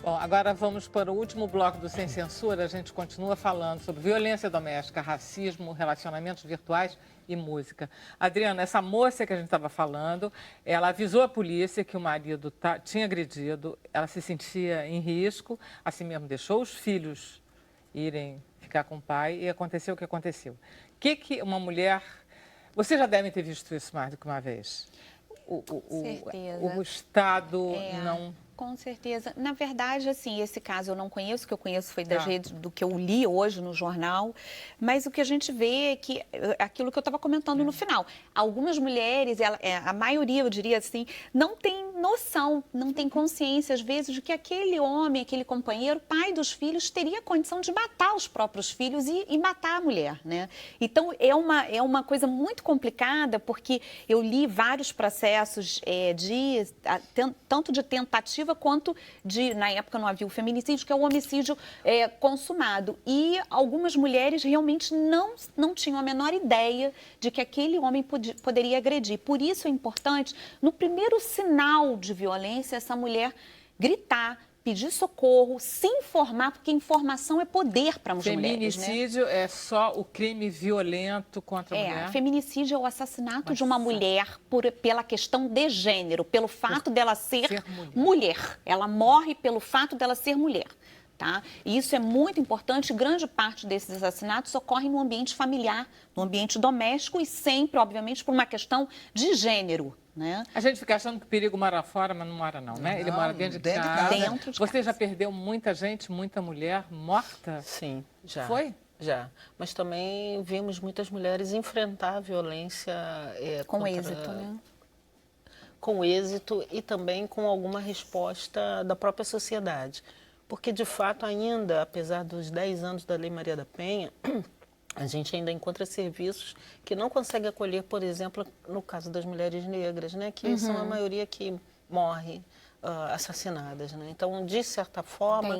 Bom, agora vamos para o último bloco do Sem Censura. A gente continua falando sobre violência doméstica, racismo, relacionamentos virtuais e música. Adriana, essa moça que a gente estava falando, ela avisou a polícia que o marido tinha agredido, ela se sentia em risco, assim mesmo deixou os filhos irem ficar com o pai e aconteceu o que aconteceu. O que uma mulher... Vocês já devem ter visto isso mais do que uma vez. O Estado não... Com certeza. Na verdade, assim, esse caso eu não conheço, o que eu conheço foi das redes, do que eu li hoje no jornal, mas o que a gente vê é que, aquilo que eu estava comentando no final, algumas mulheres, a maioria, eu diria assim, não tem noção, não tem consciência, às vezes, de que aquele homem, aquele companheiro, pai dos filhos, teria condição de matar os próprios filhos e matar a mulher, né? Então, é uma coisa muito complicada, porque eu li vários processos tanto de tentativa quanto de, na época não havia o feminicídio, que é o homicídio consumado. E algumas mulheres realmente não tinham a menor ideia de que aquele homem poderia agredir. Por isso é importante, no primeiro sinal de violência, essa mulher gritar, pedir socorro, se informar, porque informação é poder para as mulheres. Feminicídio, né? É só o crime violento contra a mulher? Feminicídio é o assassinato de uma mulher pela questão de gênero, pelo fato dela ser mulher. Ela morre pelo fato dela ser mulher. Tá? E isso é muito importante. Grande parte desses assassinatos ocorre no ambiente familiar, no ambiente doméstico e sempre, obviamente, por uma questão de gênero. Né? A gente fica achando que o perigo mora fora, mas não mora não, né? Ele mora dentro de casa. Você já perdeu muita gente, muita mulher morta? Sim, já. Foi? Já. Mas também vimos muitas mulheres enfrentar a violência com êxito, né? Com êxito e também com alguma resposta da própria sociedade. Porque, de fato, ainda, apesar dos 10 anos da Lei Maria da Penha, a gente ainda encontra serviços que não conseguem acolher, por exemplo, no caso das mulheres negras, né, que são a maioria que morre assassinadas, né? Então, de certa forma,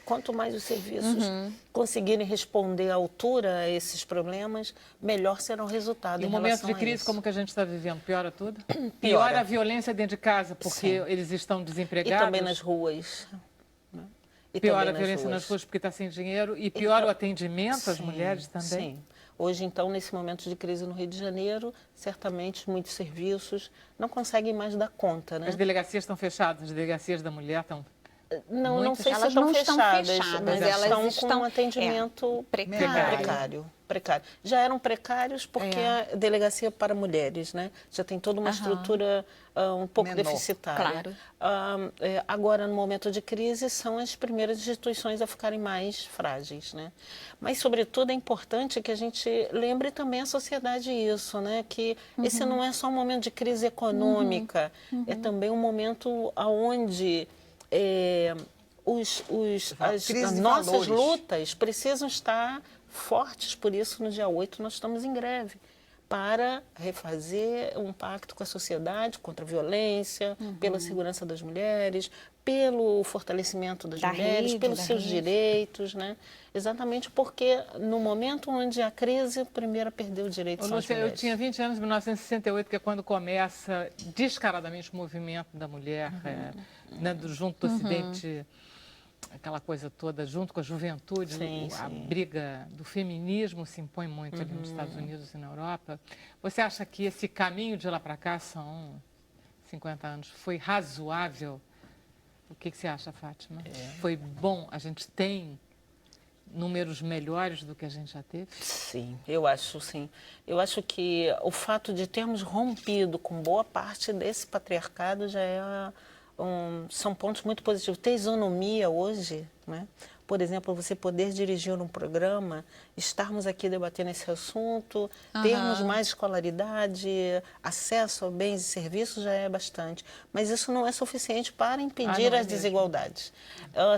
quanto mais os serviços conseguirem responder à altura a esses problemas, melhor será o resultado. E o momento de crise, como que a gente está vivendo, piora tudo? Piora a violência dentro de casa, porque eles estão desempregados. E também nas ruas. E piora a violência nas ruas porque está sem dinheiro e piora o atendimento às mulheres também? Sim. Hoje, então, nesse momento de crise no Rio de Janeiro, certamente muitos serviços não conseguem mais dar conta, né? As delegacias estão fechadas, as delegacias da mulher estão... Não sei se estão fechadas, mas elas estão com um atendimento precário. Já eram precários porque a delegacia para mulheres, né? Já tem toda uma estrutura um pouco deficitária. Claro. Agora, no momento de crise, são as primeiras instituições a ficarem mais frágeis, né? Mas, sobretudo, é importante que a gente lembre também a sociedade isso, né? Que esse não é só um momento de crise econômica, é também um momento onde... as nossas lutas precisam estar fortes, por isso no dia 8 nós estamos em greve, para refazer um pacto com a sociedade contra a violência, pela segurança das mulheres, pelo fortalecimento das mulheres, pelos seus direitos, né? Exatamente porque no momento onde a crise, a primeira perdeu o direito são as mulheres. Eu tinha 20 anos em 1968, que é quando começa descaradamente o movimento da mulher, né, junto do Ocidente, aquela coisa toda, junto com a juventude, a briga do feminismo se impõe muito ali nos Estados Unidos e na Europa. Você acha que esse caminho de lá para cá, são 50 anos, foi razoável? O que você acha, Fátima? Foi bom? A gente tem números melhores do que a gente já teve? Sim, eu acho sim. Eu acho que o fato de termos rompido com boa parte desse patriarcado já são pontos muito positivos. Ter isonomia hoje, né? Por exemplo, você poder dirigir um programa, estarmos aqui debatendo esse assunto, termos mais escolaridade, acesso a bens e serviços já é bastante. Mas isso não é suficiente para impedir as desigualdades.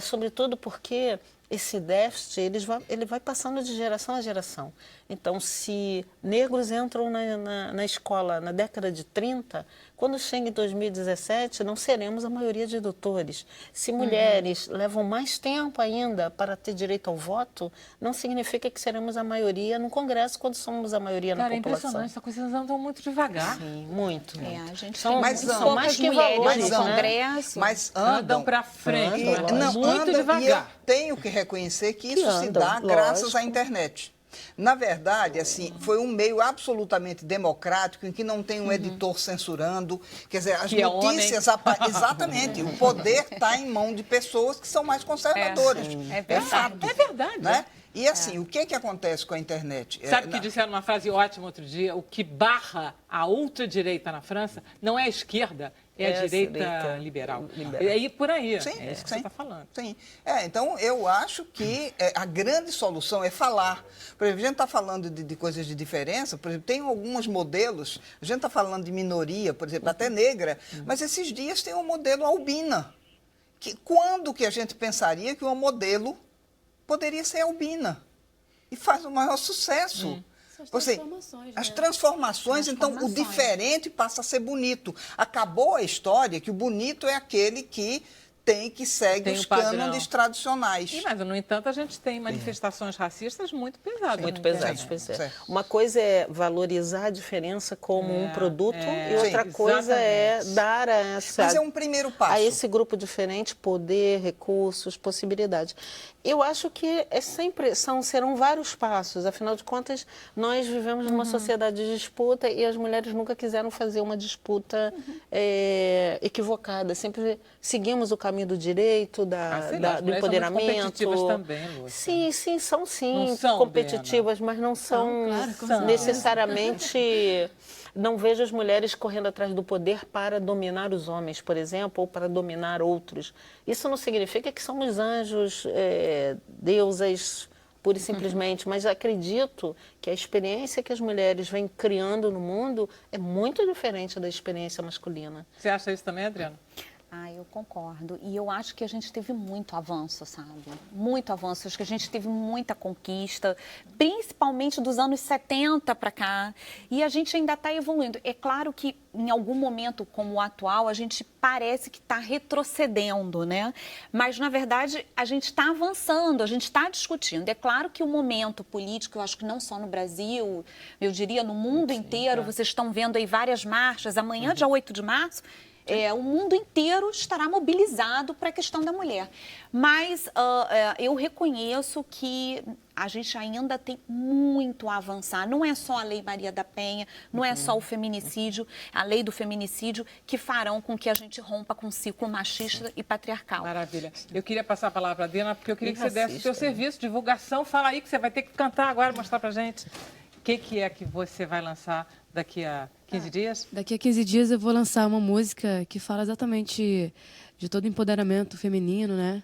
Sobretudo porque esse déficit ele vai passando de geração a geração. Então, se negros entram na escola na década de 30, quando chega em 2017, não seremos a maioria de doutores. Se mulheres levam mais tempo ainda para ter direito ao voto, não significa que seremos a maioria no Congresso quando somos a maioria na população. É impressionante, essa coisa andam muito devagar. Sim, muito. A gente São, tem são mais que mulheres valores, no né? Congresso. Mas Andam para frente, mas muito andam, devagar. e eu tenho que reconhecer que isso se andam, dá graças lógico. à internet. Na verdade, assim, foi um meio absolutamente democrático, em que não tem um editor censurando. Quer dizer, as Que é notícias... Exatamente. O poder está em mão de pessoas que são mais conservadoras. É verdade. fato. É verdade. Né? E assim, o que acontece com a internet? Sabe que disseram uma frase ótima outro dia? O que barra a ultradireita na França não é a esquerda, é a direita liberal. E aí, por aí, Sim, é isso que você está falando. Sim. Então, eu acho que a grande solução é falar. Por exemplo, a gente está falando de coisas de diferença, por exemplo, tem alguns modelos, a gente está falando de minoria, por exemplo, até negra, mas esses dias tem um modelo albina. Quando que a gente pensaria que um modelo poderia ser albina? E faz o maior sucesso. As transformações, então o diferente passa a ser bonito. Acabou a história que o bonito é aquele que segue os cânones tradicionais. Mas, no entanto, a gente tem manifestações racistas muito pesadas. Muito pesadas, pois é. Uma coisa é valorizar a diferença como um produto e outra coisa é dar Mas é um primeiro passo. A esse grupo diferente poder, recursos, possibilidades. Eu acho que serão vários passos. Afinal de contas, nós vivemos numa sociedade de disputa e as mulheres nunca quiseram fazer uma disputa equivocada. Sempre seguimos o caminho do direito, do empoderamento. São muito competitivas também, Lúcia. Sim, Não são competitivas, mas não são necessariamente... Não vejo as mulheres correndo atrás do poder para dominar os homens, por exemplo, ou para dominar outros. Isso não significa que somos anjos, deusas, pura e simplesmente, mas acredito que a experiência que as mulheres vêm criando no mundo é muito diferente da experiência masculina. Você acha isso também, Adriana? Eu concordo. E eu acho que a gente teve muito avanço, sabe? Muito avanço. Acho que a gente teve muita conquista, principalmente dos anos 70 para cá. E a gente ainda está evoluindo. É claro que em algum momento como o atual, a gente parece que está retrocedendo, né? Mas, na verdade, a gente está avançando, a gente está discutindo. É claro que o momento político, eu acho que não só no Brasil, eu diria no mundo inteiro, vocês estão vendo aí várias marchas. Amanhã, dia 8 de março, o mundo inteiro estará mobilizado para a questão da mulher. Mas eu reconheço que a gente ainda tem muito a avançar. Não é só a Lei Maria da Penha, não é só o feminicídio, a lei do feminicídio, que farão com que a gente rompa com um ciclo machista e patriarcal. Maravilha. Eu queria passar a palavra para a Adriana, porque eu queria que você desse o seu serviço, divulgação. Fala aí que você vai ter que cantar agora, mostrar para a gente. O que é que você vai lançar daqui a 15 dias? Daqui a 15 dias eu vou lançar uma música que fala exatamente de todo o empoderamento feminino, né?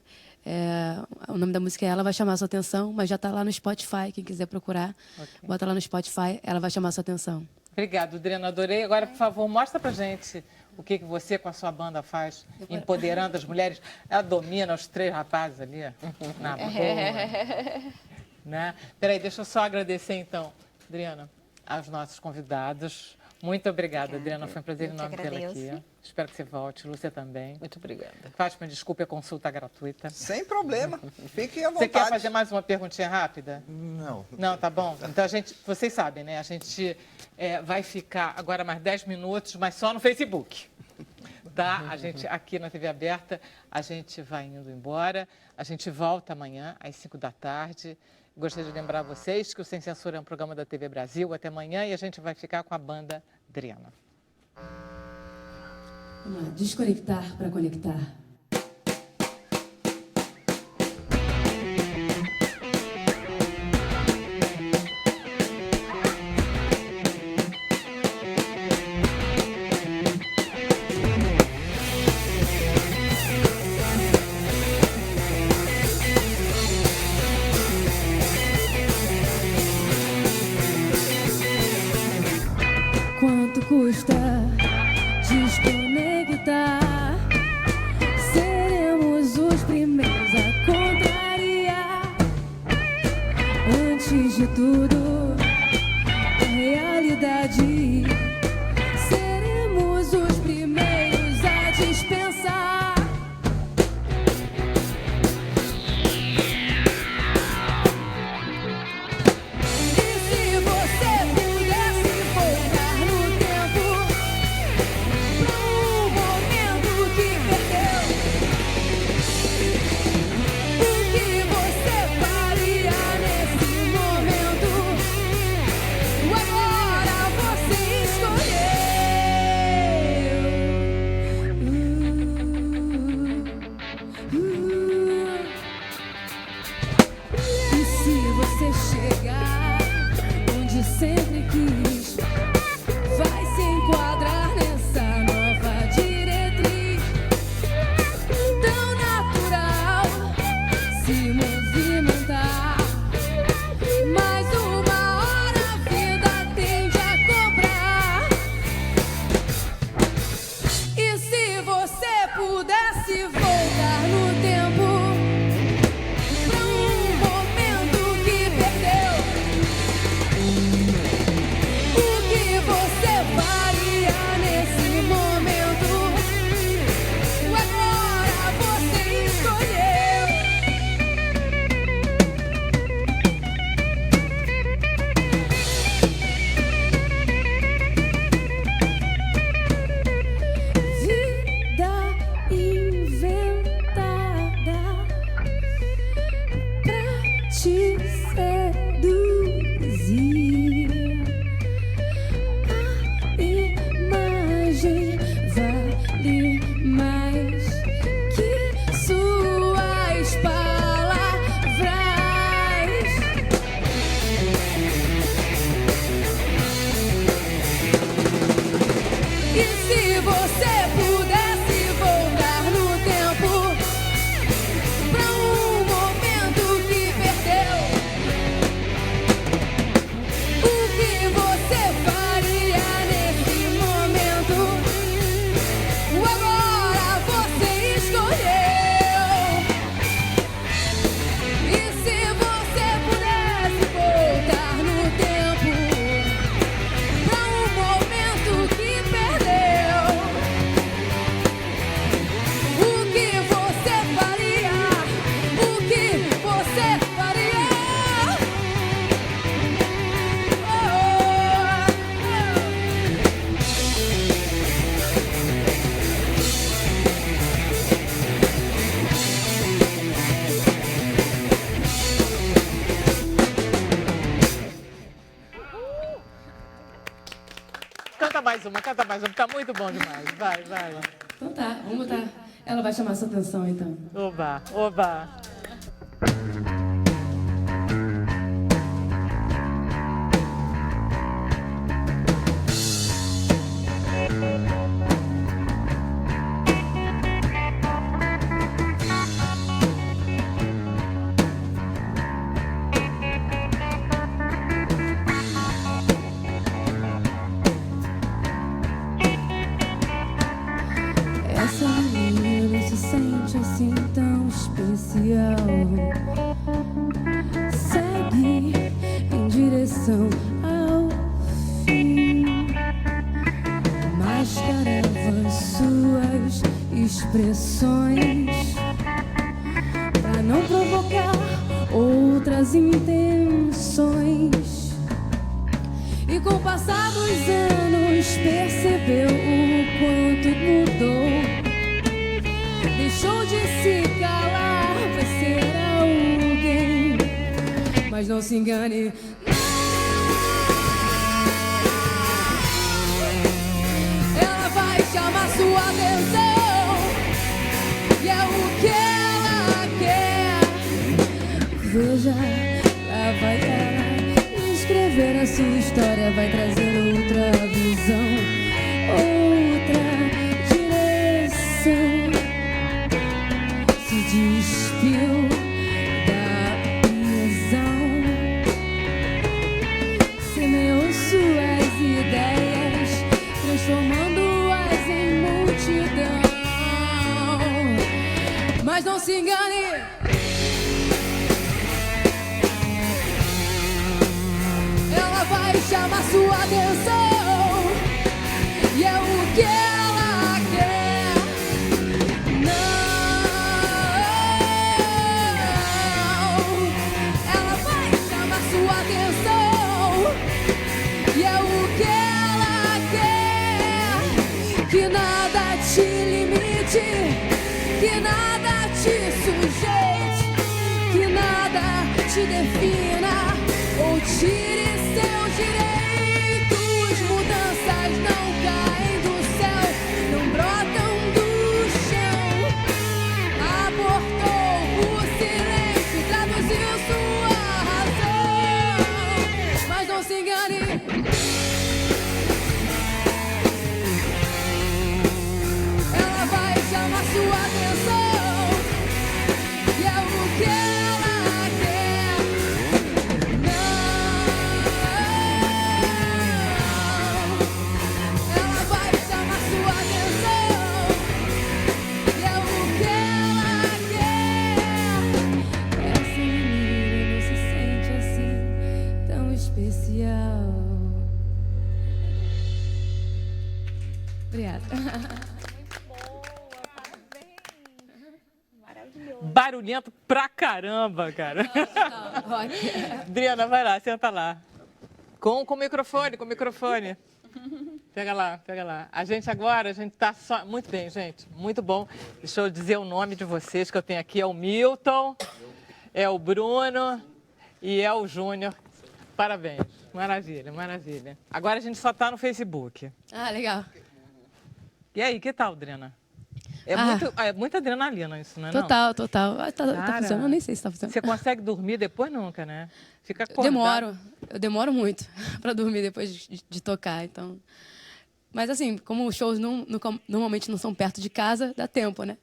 O nome da música Ela Vai Chamar Sua Atenção, mas já está lá no Spotify, quem quiser procurar. Bota lá no Spotify, Ela Vai Chamar Sua Atenção. Obrigada, Adriana, adorei. Agora, por favor, mostra pra gente o que você com a sua banda faz, empoderando as mulheres. Ela domina os 3 rapazes ali, na boa. Né? Peraí, deixa eu só agradecer, então, Adriana, aos nossos convidados. Muito obrigada, Adriana. Foi um prazer enorme tê-la aqui. Espero que você volte. Lúcia também. Muito obrigada. Fátima, desculpe a consulta gratuita. Sem problema. Fiquem à vontade. Você quer fazer mais uma perguntinha rápida? Não. Não, tá bom. Então, vocês sabem, né? A gente vai ficar agora mais 10 minutos, mas só no Facebook. Tá? A gente, aqui na TV Aberta, a gente vai indo embora. A gente volta amanhã, às 5 da tarde. Gostaria de lembrar vocês que o Sem Censura é um programa da TV Brasil. Até amanhã e a gente vai ficar com a banda Adriana. Vamos lá, desconectar para conectar. Quanto custa desconectar? Seremos os primeiros a contrariar. Antes de tudo, realidade. Seremos os primeiros a dispensar. E se você pudesse voltar no tempo pra um momento que perdeu, o que você faria nesse momento? Agora você escolheu. E se você chegar onde sempre quis, vai se enquadrar nessa nova diretriz tão natural, se movimentar. Mas uma hora a vida tende a cobrar. E se você pudesse voltar no tempo pra um momento que perdeu, o que você faria nesse momento? Agora você escolheu. Vida inventada pra te seduzir. A imagem vale mais que suas palavras. E se você pudesse voltar no tempo pra um momento que perdeu, o que você faria nesse momento? Agora você escolheu. E se você pudesse voltar no tempo pra um momento que perdeu, o que você faria? O que você faria? Canta mais uma. Tá muito bom demais. Vai, vai. Então tá, vamos botar. Ela vai chamar sua atenção então. Oba, oba. Essa menina se sente assim tão especial. Segue em direção ao fim. Mascarava suas expressões pra não provocar outras intenções. E com o passar dos anos percebeu o quanto mudou. Deixou de se calar pra ser alguém. Mas não se engane, ela vai chamar sua atenção. E é o que ela quer. Veja, lá vai ela escrever a sua história, vai trazer outra visão, outra direção. Se despiu da prisão, semeou suas ideias, transformando-as em multidão. Mas não se engane, ela vai chamar sua atenção. E é o que ela quer. Não, ela vai chamar sua atenção. E é o que ela quer. Que nada te limite, que nada te sujeite, que nada te defina ou tire seus direitos. Mudanças não caem do céu, não brotam do chão. Abortou o silêncio, traduziu sua razão. Mas não se engane, ela vai chamar sua atenção. E é o que ela quer. Não, ela vai chamar sua atenção. E é o que ela quer. Essa menina não se sente assim, tão especial. Obrigada. Barulhento pra caramba, cara. Adriana, vai lá, senta lá. Com o microfone, com o microfone. Pega lá, pega lá. A gente tá só... Muito bem, gente, muito bom. Deixa eu dizer o nome de vocês que eu tenho aqui. É o Milton, é o Bruno e é o Júnior. Parabéns. Maravilha, maravilha. Agora a gente só tá no Facebook. Ah, legal. E aí, que tal, Adriana? É muita adrenalina isso, não é? Total, total. Ah, tá Cara, funcionando, eu nem sei se tá funcionando. Você consegue dormir depois? Nunca, né? Fica acordado. Eu demoro muito pra dormir depois de tocar, então... Mas assim, como os shows normalmente não são perto de casa, dá tempo, né?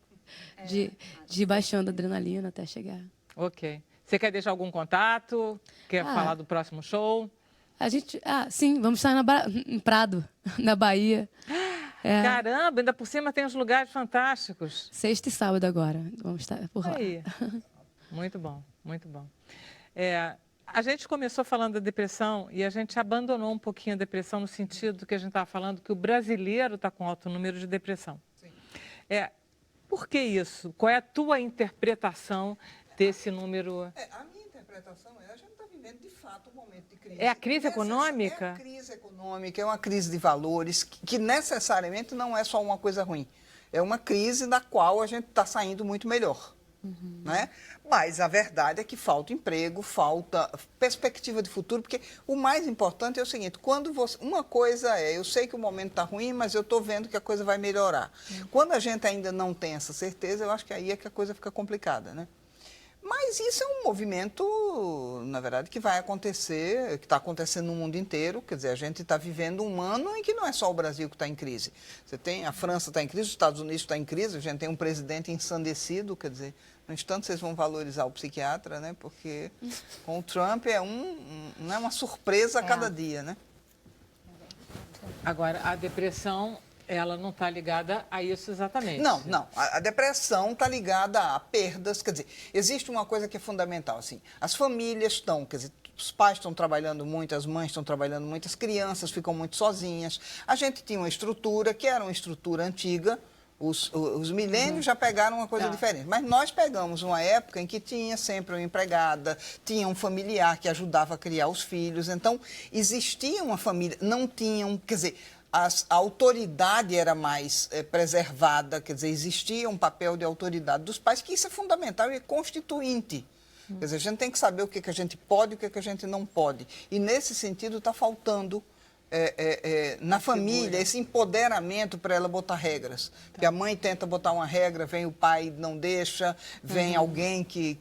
De ir baixando a adrenalina até chegar. Ok. Você quer deixar algum contato? Quer falar do próximo show? Sim, vamos estar em Prado, na Bahia. Caramba, ainda por cima tem uns lugares fantásticos. Sexta e sábado agora, vamos estar por lá. Aí. Muito bom, muito bom. A gente começou falando da depressão e a gente abandonou um pouquinho a depressão no sentido que a gente estava falando que o brasileiro está com alto número de depressão. Sim. Por que isso? Qual é a tua interpretação desse número? A minha interpretação a gente está vivendo de fato um momento de crise. É a crise econômica? É a crise econômica, é uma crise de valores que necessariamente não é só uma coisa ruim. É uma crise da qual a gente está saindo muito melhor. Né? Mas a verdade é que falta emprego, falta perspectiva de futuro, porque o mais importante é o seguinte, uma coisa eu sei que o momento está ruim, mas eu estou vendo que a coisa vai melhorar. Quando a gente ainda não tem essa certeza, eu acho que aí é que a coisa fica complicada, né? Mas isso é um movimento, na verdade, que vai acontecer, que está acontecendo no mundo inteiro. Quer dizer, a gente está vivendo um ano em que não é só o Brasil que está em crise. A França está em crise, os Estados Unidos está em crise, a gente tem um presidente ensandecido, quer dizer, no instante vocês vão valorizar o psiquiatra, né? Porque com o Trump é uma surpresa a cada dia, né? Agora, a depressão... ela não está ligada a isso exatamente. Não. A depressão está ligada a perdas. Quer dizer, existe uma coisa que é fundamental. Assim, as famílias estão, quer dizer, os pais estão trabalhando muito, as mães estão trabalhando muito, as crianças ficam muito sozinhas. A gente tinha uma estrutura que era uma estrutura antiga. Os milênios já pegaram uma coisa diferente. Mas nós pegamos uma época em que tinha sempre uma empregada, tinha um familiar que ajudava a criar os filhos. Então, existia uma família, não tinham, quer dizer... A autoridade era mais preservada, quer dizer, existia um papel de autoridade dos pais, que isso é fundamental e é constituinte. Quer dizer, a gente tem que saber o que a gente pode e o que a gente não pode. E, nesse sentido, está faltando na família esse empoderamento para ela botar regras. Porque a mãe tenta botar uma regra, vem o pai não deixa, vem alguém quer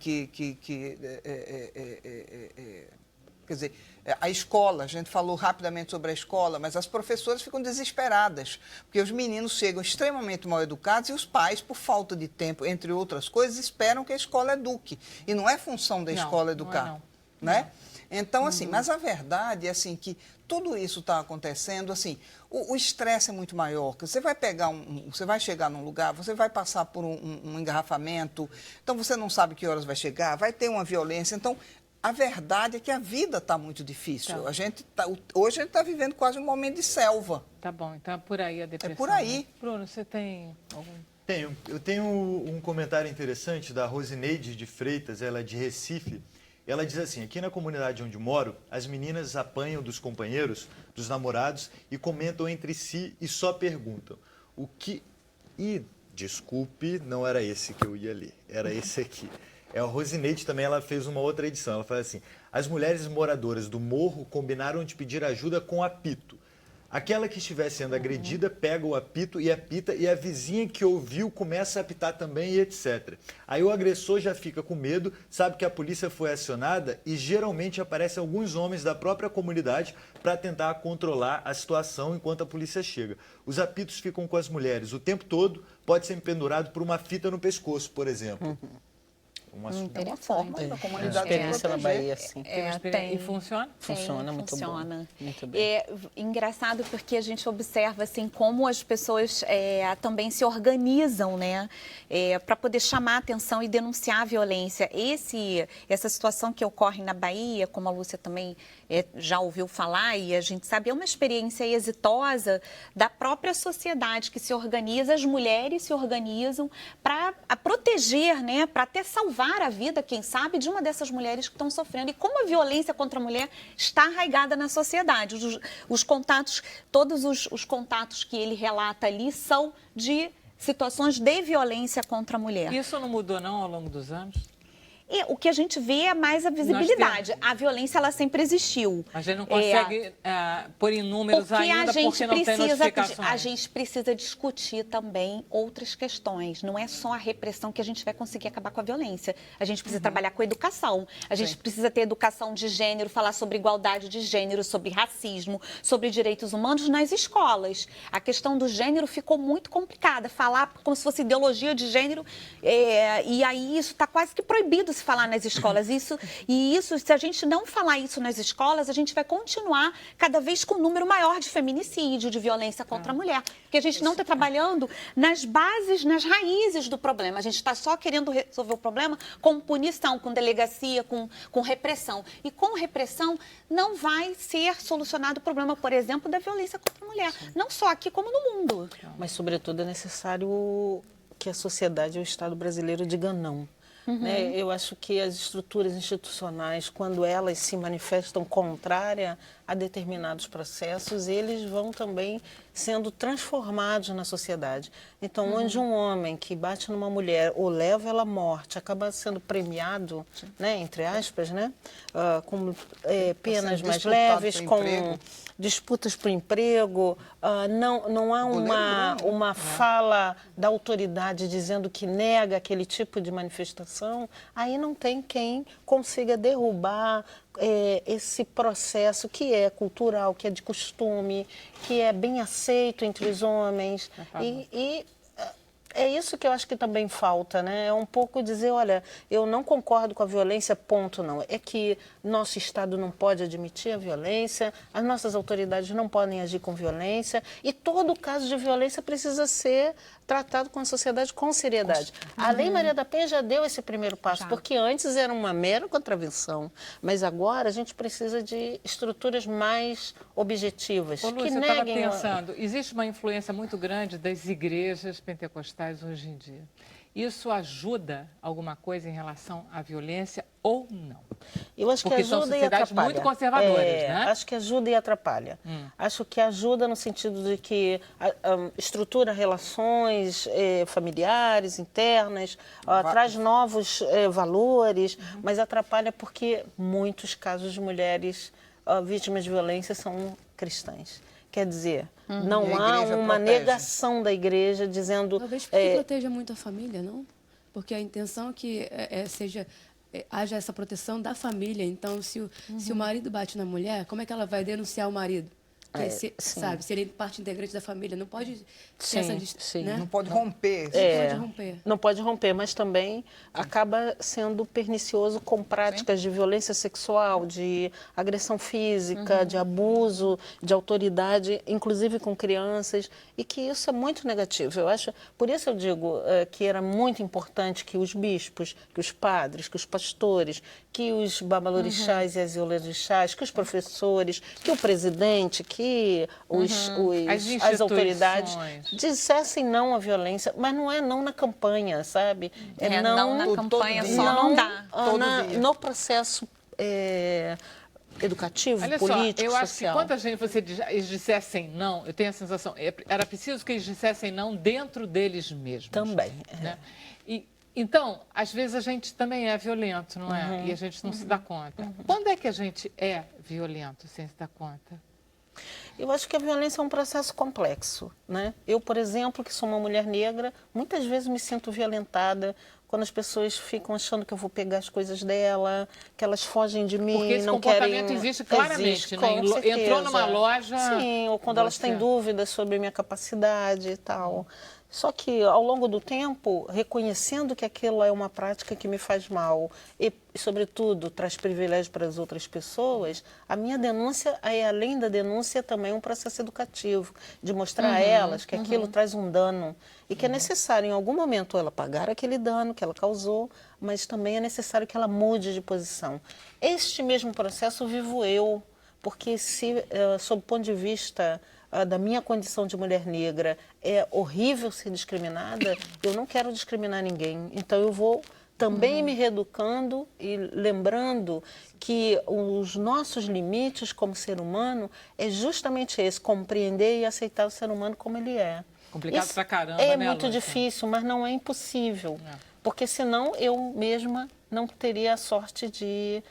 dizer, a escola, a gente falou rapidamente sobre a escola, mas as professoras ficam desesperadas, porque os meninos chegam extremamente mal educados e os pais, por falta de tempo, entre outras coisas, esperam que a escola eduque. E não é função da escola educar. Não. Né? Então, assim, mas a verdade é assim, que tudo isso está acontecendo, assim, o estresse é muito maior. Você vai pegar você vai chegar num lugar, você vai passar por um engarrafamento, então você não sabe que horas vai chegar, vai ter uma violência, então A verdade é que a vida está muito difícil. Tá. Hoje a gente está vivendo quase um momento de selva. Tá bom, então é por aí a depressão. É por aí. Né? Bruno, você tem algum... Eu tenho um comentário interessante da Rosineide de Freitas, ela é de Recife. Ela diz assim: aqui na comunidade onde moro, as meninas apanham dos companheiros, dos namorados e comentam entre si e só perguntam o que... E, desculpe, não era esse que eu ia ler, era esse aqui. A Rosineide também, ela fez uma outra edição, ela fala assim: as mulheres moradoras do morro combinaram de pedir ajuda com apito. Aquela que estiver sendo agredida pega o apito e apita, e a vizinha que ouviu começa a apitar também e etc. Aí o agressor já fica com medo, sabe que a polícia foi acionada e geralmente aparecem alguns homens da própria comunidade para tentar controlar a situação enquanto a polícia chega. Os apitos ficam com as mulheres o tempo todo, pode ser pendurado por uma fita no pescoço, por exemplo. É uma forma da comunidade experiência na proteger. Bahia, sim. Tem. E funciona? Funciona muito funciona. bom. Muito bem. É engraçado porque a gente observa assim como as pessoas também se organizam, né, para poder chamar a atenção e denunciar a violência. Essa situação que ocorre na Bahia, como a Lúcia também já ouviu falar e a gente sabe, é uma experiência exitosa da própria sociedade que se organiza, as mulheres se organizam para proteger, né, para até salvar a vida, quem sabe, de uma dessas mulheres que estão sofrendo. E como a violência contra a mulher está arraigada na sociedade. Os contatos, todos os contatos que ele relata ali são de situações de violência contra a mulher. Isso não mudou, não, ao longo dos anos? E o que a gente vê é mais a visibilidade. A violência, ela sempre existiu. A gente não consegue pôr em números ainda porque não tem notificações. A gente precisa discutir também outras questões. Não é só a repressão que a gente vai conseguir acabar com a violência. A gente precisa trabalhar com a educação. A gente precisa ter educação de gênero, falar sobre igualdade de gênero, sobre racismo, sobre direitos humanos nas escolas. A questão do gênero ficou muito complicada. Falar como se fosse ideologia de gênero, e aí isso está quase que proibido se falar nas escolas. Se a gente não falar isso nas escolas, a gente vai continuar cada vez com um número maior de feminicídio, de violência contra a mulher. Porque a gente não está trabalhando nas bases, nas raízes do problema. A gente está só querendo resolver o problema com punição, com delegacia, com repressão. E com repressão não vai ser solucionado o problema, por exemplo, da violência contra a mulher. Não só aqui, como no mundo. Mas, sobretudo, é necessário que a sociedade e o Estado brasileiro digam não. Né? Eu acho que as estruturas institucionais, quando elas se manifestam contrária a determinados processos, eles vão também sendo transformados na sociedade. Então, onde um homem que bate numa mulher ou leva ela à morte acaba sendo premiado, né, entre aspas, né, com penas mais leves, com disputas por emprego, não há uma fala da autoridade dizendo que nega aquele tipo de manifestação, aí não tem quem consiga derrubar esse processo que é cultural, que é de costume, que é bem aceito entre os homens. E é isso que eu acho que também falta, né? É um pouco dizer, olha, eu não concordo com a violência, ponto, não. É que nosso Estado não pode admitir a violência, as nossas autoridades não podem agir com violência e todo caso de violência precisa ser tratado com a sociedade com seriedade. A Lei Maria da Penha já deu esse primeiro passo, porque antes era uma mera contravenção, mas agora a gente precisa de estruturas mais objetivas. Ô, Lúcia, eu estava pensando, existe uma influência muito grande das igrejas pentecostais hoje em dia. Isso ajuda alguma coisa em relação à violência ou não? Eu acho porque que ajuda são e sociedades atrapalha. muito conservadoras, né? Acho que ajuda e atrapalha. Acho que ajuda no sentido de que estrutura relações familiares, internas, traz novos valores, mas atrapalha porque muitos casos de mulheres vítimas de violência são cristãs. Quer dizer, não há uma negação da igreja dizendo... Talvez porque proteja muito a família, não? Porque a intenção é que haja essa proteção da família. Então, se o marido bate na mulher, como é que ela vai denunciar o marido? sabe, serem parte integrante da família. Não pode ter Sim, essa sim. Não pode romper. pode romper. Não pode romper, mas também acaba sendo pernicioso com práticas de violência sexual, de agressão física, de abuso de autoridade, inclusive com crianças, e que isso é muito negativo. Eu acho, por isso eu digo que era muito importante que os bispos, que os padres, que os pastores, que os babalorixás e as iolorixás, que os professores, que o presidente, que as autoridades dissessem não à violência, mas não é não na campanha, sabe? Não na campanha só não dá. No processo educativo, Olha político, só, eu acho social. que quanta gente eles dissessem não, eu tenho a sensação, era preciso que eles dissessem não dentro deles mesmos. Também. Né? Então, às vezes a gente também é violento, não é? E a gente não se dá conta. Quando é que a gente é violento sem se dar conta? Eu acho que a violência é um processo complexo, né? Eu, por exemplo, que sou uma mulher negra, muitas vezes me sinto violentada quando as pessoas ficam achando que eu vou pegar as coisas dela, que elas fogem de mim, Porque esse não comportamento querem... existe claramente, Existe, né? com certeza. Entrou numa loja... Sim, ou quando elas têm dúvidas sobre a minha capacidade e tal. Só que, ao longo do tempo, reconhecendo que aquilo é uma prática que me faz mal e, sobretudo, traz privilégio para as outras pessoas, a minha denúncia é, além da denúncia, também um processo educativo, de mostrar a elas que aquilo traz um dano e que é necessário, em algum momento, ela pagar aquele dano que ela causou, mas também é necessário que ela mude de posição. Este mesmo processo vivo eu, porque se, sob o ponto de vista da minha condição de mulher negra, é horrível ser discriminada, eu não quero discriminar ninguém. Então, eu vou também me reeducando e lembrando que os nossos limites como ser humano é justamente esse, compreender e aceitar o ser humano como ele é. Complicado Isso pra caramba, é né, muito Lúcia? difícil, mas não é impossível. Porque senão eu mesma não teria a sorte de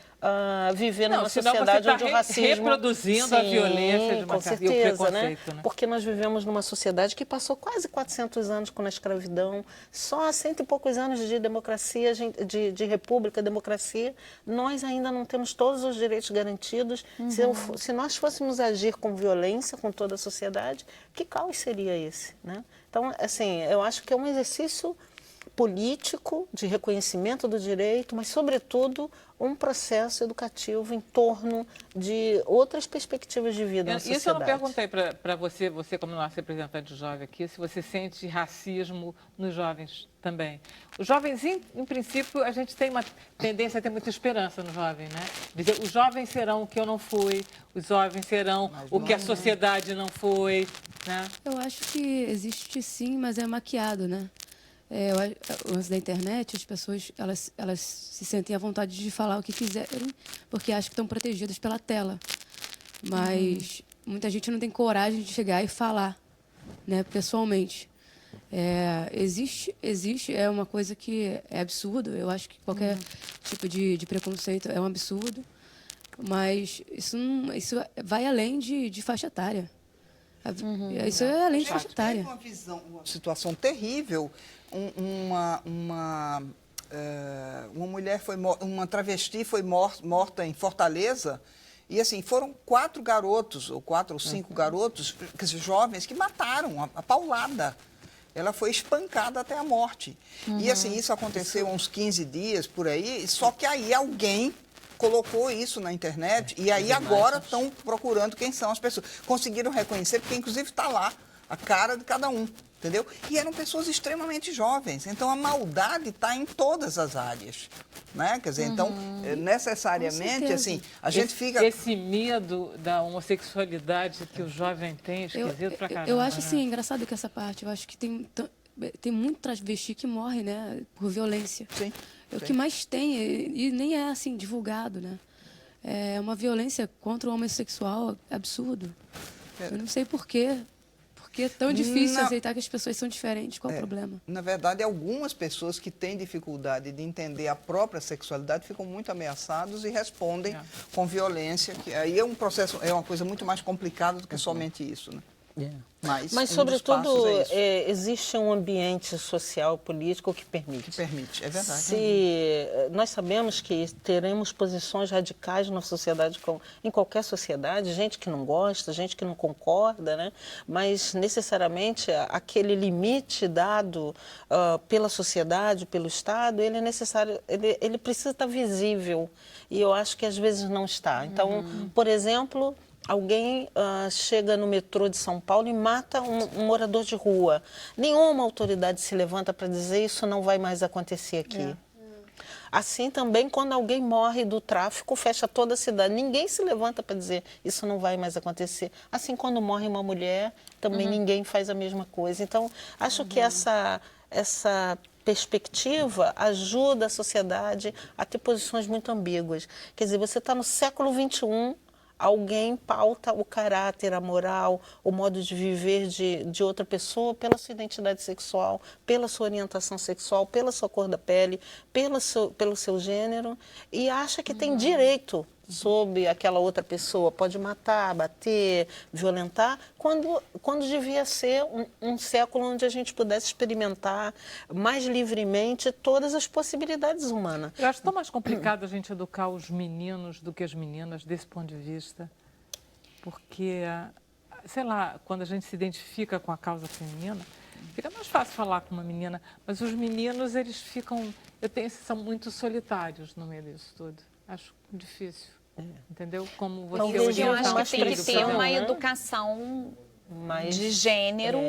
viver numa senão sociedade você tá onde o racismo... reproduzindo a violência de uma com certa- e o certeza, né? preconceito, né? Porque nós vivemos numa sociedade que passou quase 400 anos com a escravidão, só há 100 e poucos anos de democracia, de república, democracia, nós ainda não temos todos os direitos garantidos. Se nós fôssemos agir com violência com toda a sociedade, que caos seria esse, né? Então, assim, eu acho que é um exercício político de reconhecimento do direito, mas, sobretudo, um processo educativo em torno de outras perspectivas de vida na sociedade. Isso eu não perguntei para você como nosso representante jovem aqui, se você sente racismo nos jovens também. Os jovens, em princípio, a gente tem uma tendência a ter muita esperança no jovem, né? Dizer, os jovens serão o que eu não fui, os jovens serão o que a sociedade não foi, né? Eu acho que existe sim, mas é maquiado, né? O lance da internet, as pessoas elas se sentem à vontade de falar o que quiserem, porque acham que estão protegidas pela tela. Mas muita gente não tem coragem de chegar e falar, né, pessoalmente. Existe, é uma coisa que é absurdo. Eu acho que qualquer tipo de preconceito é um absurdo. Mas isso vai além de faixa etária. Isso é além de faixa etária. Uma situação terrível. Uma mulher uma travesti foi morta em Fortaleza e assim foram 4 garotos ou 4 ou 5 garotos, jovens, que mataram a paulada. Ela foi espancada até a morte. E assim isso aconteceu há uns 15 dias por aí. Só que aí alguém colocou isso na internet e aí agora estão procurando quem são as pessoas. Conseguiram reconhecer porque inclusive está lá a cara de cada um. Entendeu? E eram pessoas extremamente jovens. Então, a maldade está em todas as áreas. Né? Quer dizer, então, necessariamente, assim, a gente fica... Esse medo da homossexualidade que o jovem tem, esquisito pra caramba. Eu acho, assim, engraçado que essa parte, eu acho que tem muito travesti que morre, né, por violência. Sim. É o que mais tem, e nem é, assim, divulgado, né? É uma violência contra o homossexual absurdo. Eu não sei por quê. Porque é tão difícil aceitar que as pessoas são diferentes. Qual o problema? Na verdade, algumas pessoas que têm dificuldade de entender a própria sexualidade ficam muito ameaçados e respondem com violência. Que aí é um processo, é uma coisa muito mais complicada do que somente isso, né? Mas Mas, um dos sobretudo, passos é isso. existe um ambiente social, político que permite. Que permite, é verdade. Nós sabemos que teremos posições radicais na sociedade, em qualquer sociedade, gente que não gosta, gente que não concorda, né? Mas necessariamente aquele limite dado pela sociedade, pelo Estado, ele é necessário, ele precisa estar visível. E eu acho que às vezes não está. Então, por exemplo, alguém chega no metrô de São Paulo e mata um morador de rua. Nenhuma autoridade se levanta para dizer isso não vai mais acontecer aqui. Assim também, quando alguém morre do tráfico, fecha toda a cidade. Ninguém se levanta para dizer isso não vai mais acontecer. Assim, quando morre uma mulher, também ninguém faz a mesma coisa. Então, acho que essa perspectiva ajuda a sociedade a ter posições muito ambíguas. Quer dizer, você está no século XXI, alguém pauta o caráter, a moral, o modo de viver de outra pessoa pela sua identidade sexual, pela sua orientação sexual, pela sua cor da pele, pelo seu gênero, e acha que tem direito sobre aquela outra pessoa. Pode matar, bater, violentar, quando devia ser um século onde a gente pudesse experimentar mais livremente todas as possibilidades humanas. Eu acho tão mais complicado a gente educar os meninos do que as meninas desse ponto de vista, porque, sei lá, quando a gente se identifica com a causa feminina, fica mais fácil falar com uma menina, mas os meninos, eles ficam, são muito solitários no meio disso tudo. Acho difícil, entendeu? Como você Eu orientar acho que tem que ter uma né? educação Mas, de gênero,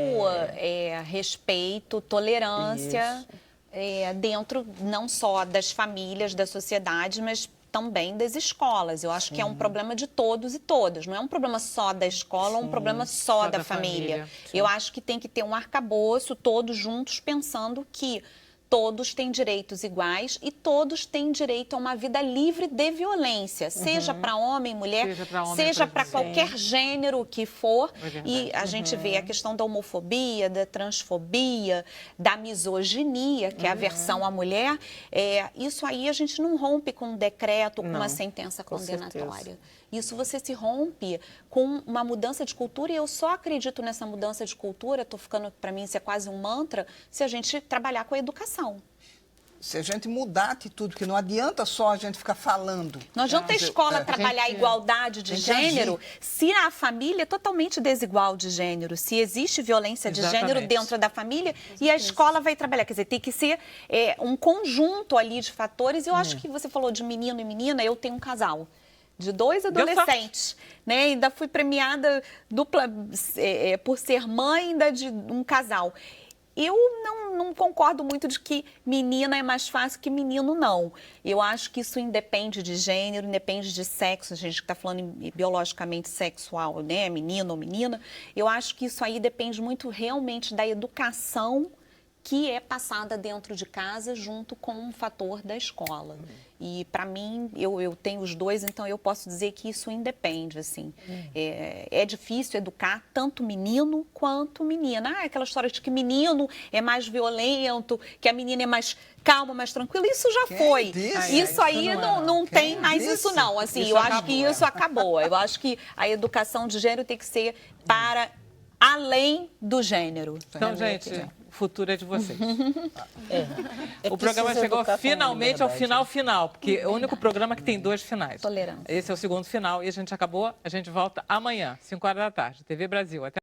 respeito, tolerância, dentro não só das famílias, da sociedade, mas também das escolas. Eu acho que é um problema de todos e todas. Não é um problema só da escola, é um problema só da família. Eu acho que tem que ter um arcabouço, todos juntos, pensando que todos têm direitos iguais e todos têm direito a uma vida livre de violência, seja para homem, mulher, seja para qualquer gênero que for. E a gente vê a questão da homofobia, da transfobia, da misoginia, que é a aversão à mulher. Isso aí a gente não rompe com um decreto, com uma sentença condenatória. Isso você se rompe com uma mudança de cultura, e eu só acredito nessa mudança de cultura, estou ficando, para mim, isso é quase um mantra, se a gente trabalhar com a educação. Se a gente mudar a atitude, porque não adianta só a gente ficar falando. Não adianta a escola trabalhar a igualdade de gênero se a família é totalmente desigual de gênero, se existe violência de gênero dentro da família, e a escola vai trabalhar. Quer dizer, tem que ser um conjunto ali de fatores. E eu acho que você falou de menino e menina, eu tenho um casal de 2 adolescentes, né? Ainda fui premiada por ser mãe ainda de um casal. Eu não concordo muito de que menina é mais fácil que menino, não. Eu acho que isso independe de gênero, independe de sexo. A gente está falando biologicamente sexual, né? Menino ou menina. Eu acho que isso aí depende muito realmente da educação que é passada dentro de casa junto com um fator da escola. E, para mim, eu tenho os dois, então eu posso dizer que isso independe, assim. É difícil educar tanto menino quanto menina. Aquela história de que menino é mais violento, que a menina é mais calma, mais tranquila, isso já foi. Isso aí não tem mais isso, não. Assim, eu acho que isso acabou. Eu acho que a educação de gênero tem que ser para além do gênero. Então, gente, o futuro é de vocês. O programa chegou finalmente ao final, porque é o único programa que tem 2 finais. Tolerância. Esse é o segundo final e a gente acabou. A gente volta amanhã, 5 horas da tarde, TV Brasil. Até